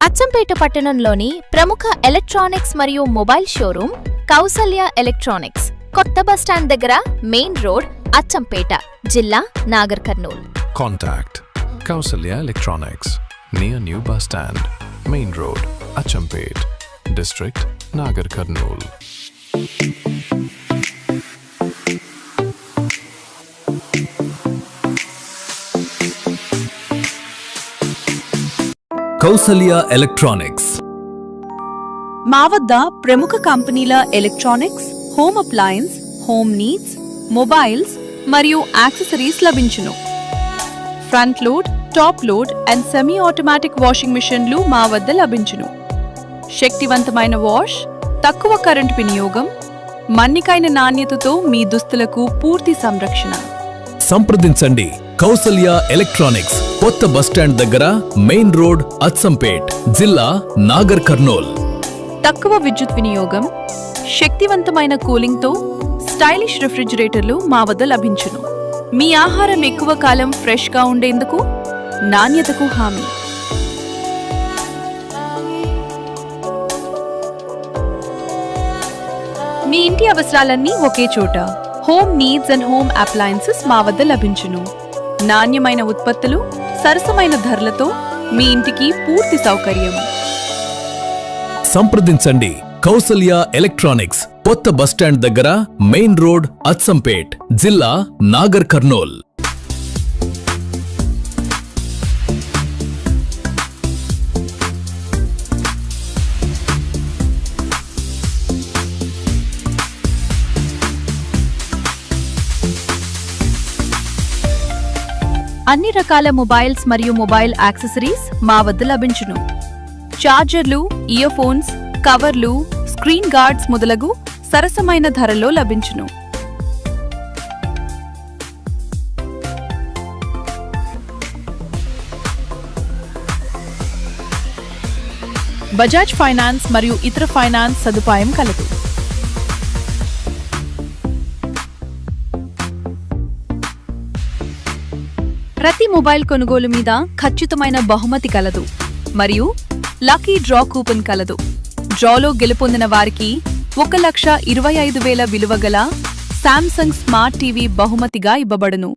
అచ్చంపేట పట్టణంలోని ప్రముఖ ఎలక్ట్రానిక్స్ మరియు మొబైల్ షోరూమ్ కౌసల్య ఎలక్ట్రానిక్స్ కొత్త బస్టాండ్ దగ్గర మెయిన్ రోడ్ అచ్చంపేట జిల్లా Nagar Kurnool. Contact Kausalya Electronics near New Bus Stand, Main Road, Achampet, District, Nagar Karnool. Kausalya electronics మా వద్ద ప్రముఖ కంపెనీల electronics, home appliance, home needs, mobiles మరియు యాక్సెసరీస్ లభించును. Front load, top load and semi automatic washing మిషన్లు మా వద్ద లభించును. శక్తివంతమైన వాష్, తక్కువ కరెంట్ వినియోగం, మన్నికైన నాణ్యతతో మీ దుస్తులకు పూర్తి సంరక్షణ. సంప్రదించండి. కౌసల్య ఎలక్ట్రానిక్స్ కొత్త బస్టాండ్ దగ్గర మెయిన్ రోడ్ అచ్చంపేట్ జిల్లా నాగర్ కర్నూల్. తక్కువ విద్యుత్ వినియోగం, శక్తివంతమైన కూలింగ్తో స్టైలిష్ రిఫ్రిజిరేటర్లు మా వద్ద లభించును. మీ ఆహారం ఎక్కువ కాలం ఫ్రెష్గా ఉండేందుకు నాణ్యతకు హామీ. మీ ఇంటి అవసరాలన్నీ ఒకే చోట. Home needs and home appliances మా వద్ద లభించును. నాణ్యమైన ఉత్పత్తులు, సరసమైన ధరలతో మీ ఇంటికి పూర్తి సౌకర్యం. సంప్రదించండి. కౌసల్య ఎలక్ట్రానిక్స్ కొత్త బస్టాండ్ దగ్గర మెయిన్ రోడ్ అచ్చంపేట్ జిల్లా నాగర్ కర్నూల్. అన్ని రకాల మొబైల్స్ మరియు మొబైల్ యాక్సెసరీస్ మా వద్ద లభించును. చార్జర్లు, ఇయర్ ఫోన్స్, కవర్లు, స్క్రీన్ గార్డ్స్ మొదలగు సరసమైన ధరల్లో లభించును. బజాజ్ ఫైనాన్స్ మరియు ఇతర ఫైనాన్స్ సదుపాయం కలదు. ప్రతి మొబైల్ కొనుగోలు మీద ఖచ్చితమైన బహుమతి కలదు మరియు లక్కీ డ్రా కూపన్ కలదు. డ్రాలో గెలుపొందిన వారికి 1,25,000 విలువ గల శాంసంగ్ స్మార్ట్ టీవీ బహుమతిగా ఇవ్వబడును.